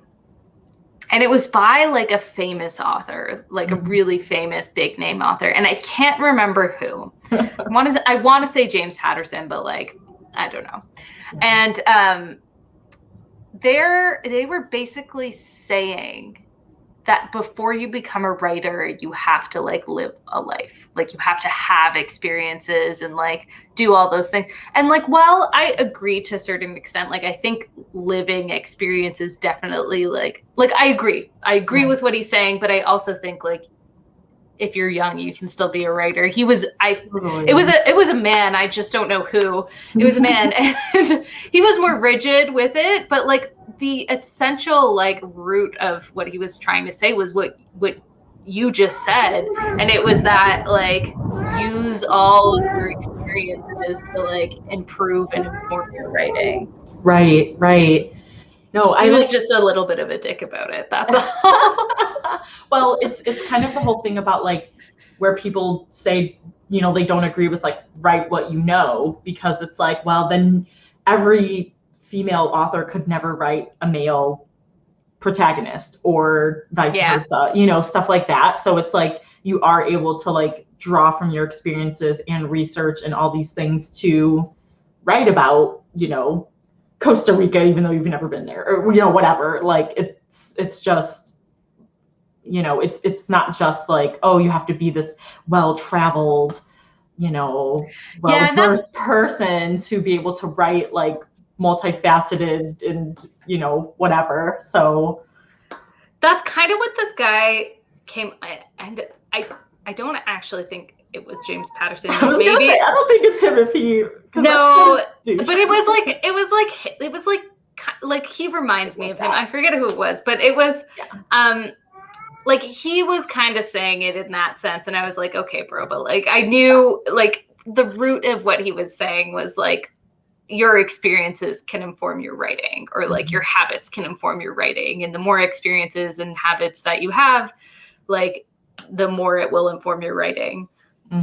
and it was by like a famous author, like a really famous big name author, and I can't remember who. I want to say James Patterson, but like I don't know. And they were basically saying that before you become a writer, you have to like live a life. Like you have to have experiences and like do all those things. And like, while I agree to a certain extent, like I think living experiences definitely like I agree. I agree with what he's saying, but I also think like if you're young, you can still be a writer. It was a man. I just don't know who. It was a man, and he was more rigid with it. But like the essential like root of what he was trying to say was what you just said, and it was that like use all of your experiences to like improve and inform your writing. Right. No, I was just a little bit of a dick about it. That's all. Well, it's kind of the whole thing about like where people say, you know, they don't agree with like write what you know, because it's like, well, then every female author could never write a male protagonist or vice versa, you know, stuff like that. So it's like you are able to like draw from your experiences and research and all these things to write about, you know, Costa Rica, even though you've never been there, or you know, whatever. Like it's just, you know, it's not just like, oh, you have to be this well-traveled, you know, well-versed person to be able to write like multifaceted and, you know, whatever. So that's kind of what this guy and I don't actually think it was James Patterson. I was gonna say, I don't think it's him if he. No, but it was like he reminds me of him. I forget who it was, but it was like he was kind of saying it in that sense, and I was like, okay, bro, but like I knew like the root of what he was saying was like your experiences can inform your writing, or like your habits can inform your writing, and the more experiences and habits that you have, like the more it will inform your writing.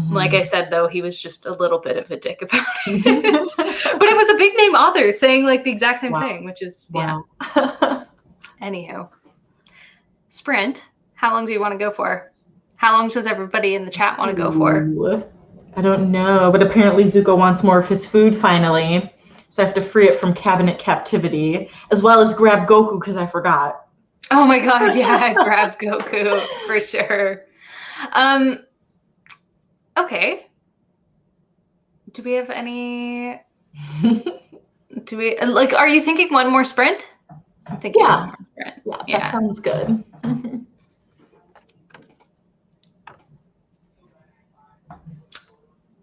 Like I said, though, he was just a little bit of a dick about it. But it was a big name author saying like the exact same thing, which is, Anywho. Sprint. How long do you want to go for? How long does everybody in the chat want to go for? I don't know, but apparently Zuko wants more of his food finally. So I have to free it from cabinet captivity, as well as grab Goku because I forgot. Oh my God, yeah, grab Goku for sure. Okay. Do we have any? Do we like? Are you thinking one more sprint? I'm thinking one more sprint. Yeah, that sounds good.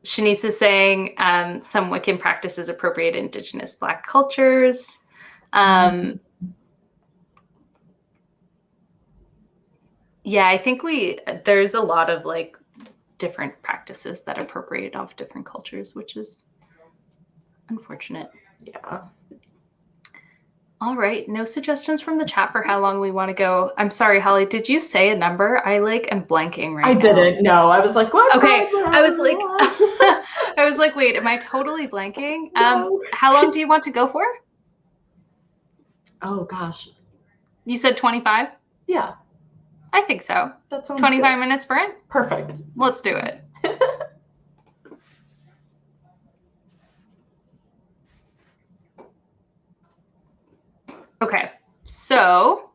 Shanice is saying some Wiccan practices appropriate Indigenous Black cultures. Yeah, I think there's a lot of like different practices that appropriate off different cultures, which is unfortunate. Yeah. All right. No suggestions from the chat for how long we want to go. I'm sorry, Holly. Did you say a number? I like am blanking right now. I didn't. No, I was like, what? Okay. I was like, wait, am I totally blanking? No. How long do you want to go for? Oh gosh. You said 25? Yeah. I think so. That sounds 25 good. minutes, Brent? Perfect. Let's do it. Okay, so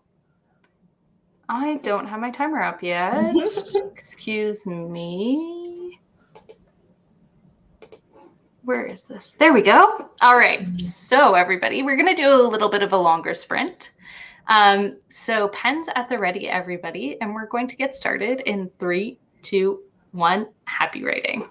I don't have my timer up yet. Excuse me. Where is this? There we go. All right, so everybody, we're going to do a little bit of a longer sprint. So pens at the ready, everybody, and we're going to get started in 3, 2, 1. Happy writing.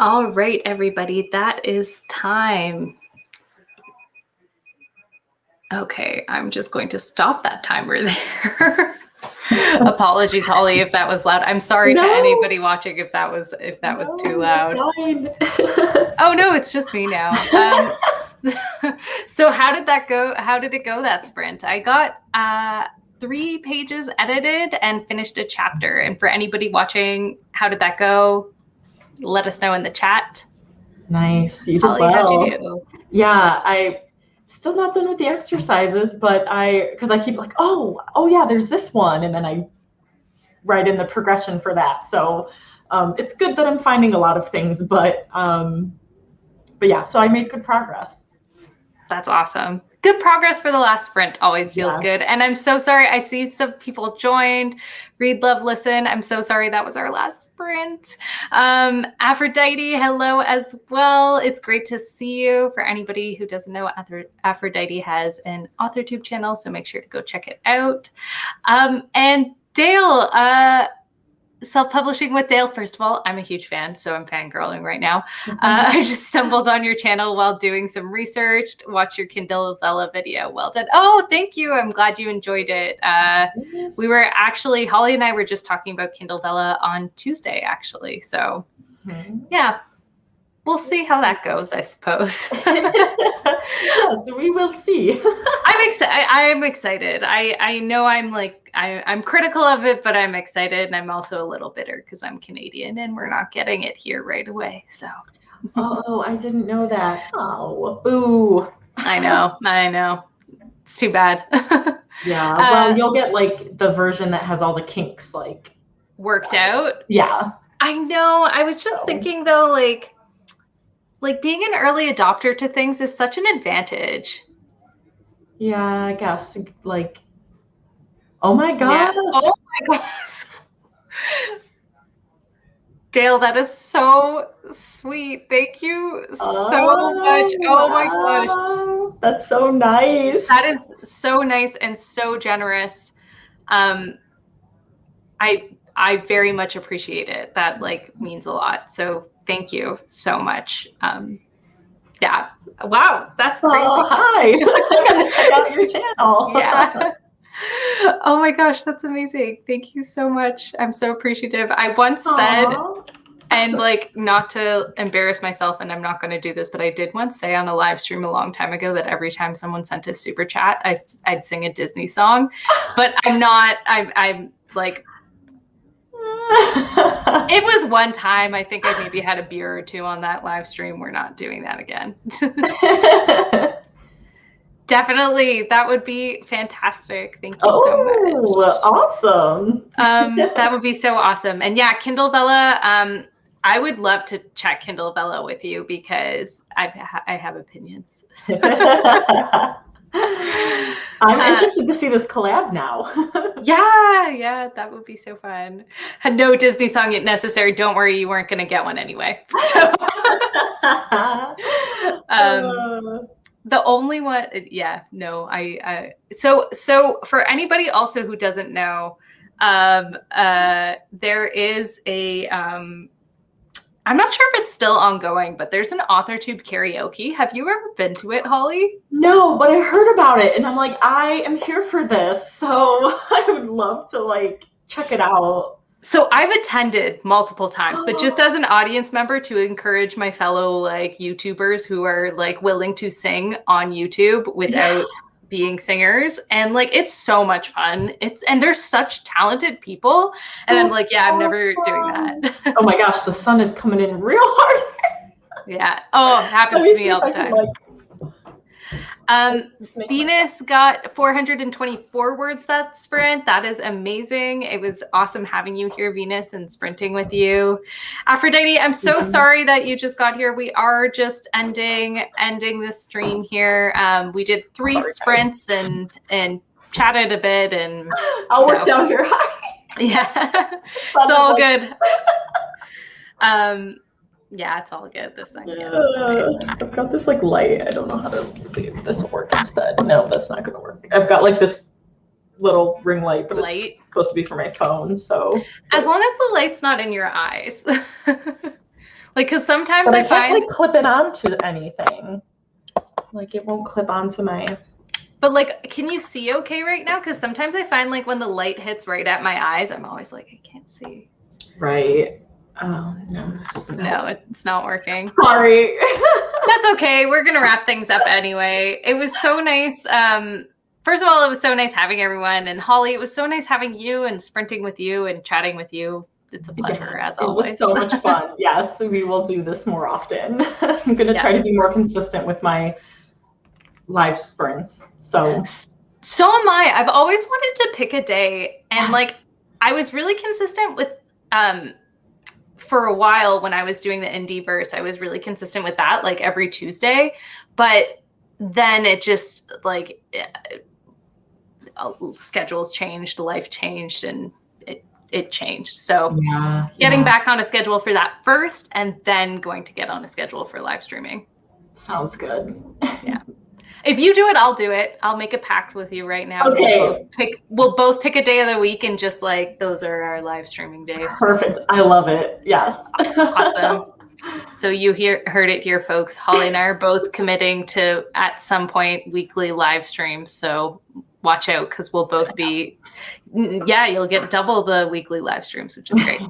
All right, everybody, that is time. Okay, I'm just going to stop that timer there. Apologies, Holly, if that was loud. I'm sorry to anybody watching if that was too loud. Oh no, it's just me now. So how did that go? How did it go, that sprint? I got 3 pages edited and finished a chapter. And for anybody watching, how did that go? Let us know in the chat. Nice. You did Holly, well. how'd you do? Yeah, I still not done with the exercises, but because I keep like, oh yeah, there's this one, and then I write in the progression for that. So it's good that I'm finding a lot of things, but yeah, so I made good progress. That's awesome. Good progress for the last sprint always feels good. And I'm so sorry. I see some people joined. Read, love, listen. I'm so sorry that was our last sprint. Aphrodite, hello as well. It's great to see you. For anybody who doesn't know, Aphrodite has an AuthorTube channel, so make sure to go check it out. And Dale, self-publishing with Dale. First of all, I'm a huge fan, so I'm fangirling right now. I just stumbled on your channel while doing some research. Watch your Kindle Vella video. Well done. Oh, thank you. I'm glad you enjoyed it. We were actually, Holly and I were just talking about Kindle Vella on Tuesday, actually. So yeah, we'll see how that goes, I suppose. Yes, we will see. I'm excited. I know I'm critical of it, but I'm excited, and I'm also a little bitter because I'm Canadian and we're not getting it here right away. So. Oh, I didn't know that. Oh, boo. I know. It's too bad. Yeah. Well, you'll get like the version that has all the kinks like worked out. Yeah. I know. I was just thinking though, like being an early adopter to things is such an advantage. Yeah, I guess like. Oh my gosh. Yeah. Oh my gosh. Dale, that is so sweet. Thank you so much. Oh my gosh. That's so nice. That is so nice and so generous. I very much appreciate it. That like means a lot. So thank you so much. Yeah. Wow. That's crazy. Oh, hi. I gotta check out your channel. Yeah. Oh my gosh, that's amazing. Thank you so much. I'm so appreciative. I once said, and like not to embarrass myself, and I'm not going to do this, but I did once say on a live stream a long time ago that every time someone sent a super chat, I'd sing a Disney song, but I'm not, I'm like, it was one time. I think I maybe had a beer or 2 on that live stream. We're not doing that again. Definitely. That would be fantastic. Thank you so much. Awesome. That would be so awesome. And yeah, Kindle Vella, I would love to check Kindle Vella with you because I have opinions. I'm interested to see this collab now. Yeah, that would be so fun. No Disney song yet necessary. Don't worry, you weren't going to get one anyway. So, the only one, yeah, no, so for anybody also who doesn't know, there is a, I'm not sure if it's still ongoing, but there's an AuthorTube karaoke. Have you ever been to it, Holly? No, but I heard about it and I'm like, I am here for this. So I would love to like check it out. So I've attended multiple times, but just as an audience member to encourage my fellow like YouTubers who are like willing to sing on YouTube without being singers. And like, it's so much fun. And there's such talented people. And I'm like, yeah, I'm never doing that. Oh my gosh, the sun is coming in real hard. Yeah. Oh, it happens to me all the time. Venus got 424 words that sprint. That is amazing. It was awesome having you here, Venus, and sprinting with you. Aphrodite, I'm so sorry that you just got here. We are just ending this stream here. We did 3 sprints and chatted a bit, and I'll work down here. Yeah, it's all good. Yeah, it's all good. This thing. I've got this like light. I don't know how to see if this will work instead. No, that's not gonna work. I've got like this little ring light, but it's supposed to be for my phone. So as long as the light's not in your eyes. Like, because sometimes But I I can't find like clip it onto anything. Like it won't clip onto my. But like, can you see okay right now? Because sometimes I find like when the light hits right at my eyes, I'm always like, I can't see. Right. Oh no, this isn't. No, it's not working. Sorry. That's okay. We're gonna wrap things up anyway. It was so nice. First of all, it was so nice having everyone, and Holly, it was so nice having you and sprinting with you and chatting with you. It's a pleasure as always. It was so much fun. Yes, we will do this more often. I'm gonna try to be more consistent with my live sprints. So am I. I've always wanted to pick a day, and like I was really consistent with for a while when I was doing the indie verse, I was really consistent with that, like every Tuesday. But then it just like schedules changed, life changed, and it changed. So getting back on a schedule for that first, and then going to get on a schedule for live streaming. Sounds good. Yeah. If you do it, I'll do it. I'll make a pact with you right now. Okay. We'll both pick a day of the week, and just like those are our live streaming days. Perfect. I love it. Yes. Awesome. So you heard it here, folks. Holly and I are both committing to at some point weekly live streams. So watch out, because we'll both be. Yeah, you'll get double the weekly live streams, which is great.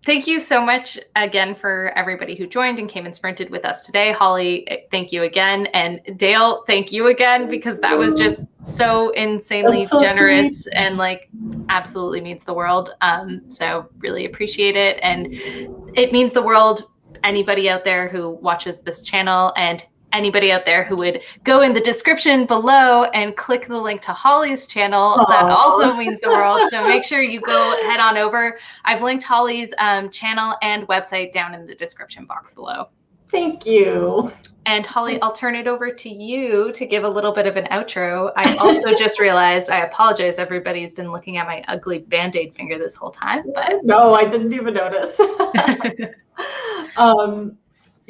Thank you so much again for everybody who joined and came and sprinted with us today. Holly, thank you again. And Dale, thank you again, because that was just so insanely generous and like absolutely means the world. So really appreciate it. And it means the world, anybody out there who watches this channel, and anybody out there who would go in the description below and click the link to Holly's channel. Aww. That also means the world. So make sure you go head on over. I've linked Holly's channel and website down in the description box below. Thank you. And Holly, I'll turn it over to you to give a little bit of an outro. I also just realized, I apologize, everybody's been looking at my ugly Band-Aid finger this whole time. But no, I didn't even notice.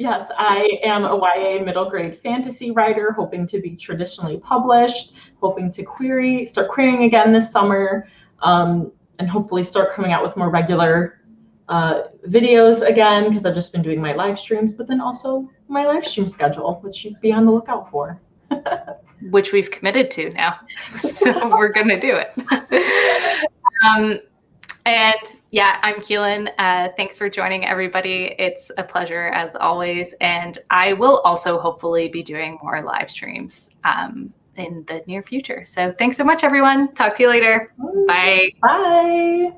Yes, I am a YA middle grade fantasy writer, hoping to be traditionally published, hoping to start querying again this summer, and hopefully start coming out with more regular videos again, because I've just been doing my live streams, but then also my live stream schedule, which you'd be on the lookout for. Which we've committed to now. So we're going to do it. And yeah, I'm Keelan. Thanks for joining, everybody. It's a pleasure as always. And I will also hopefully be doing more live streams in the near future. So thanks so much, everyone. Talk to you later. Bye. Bye.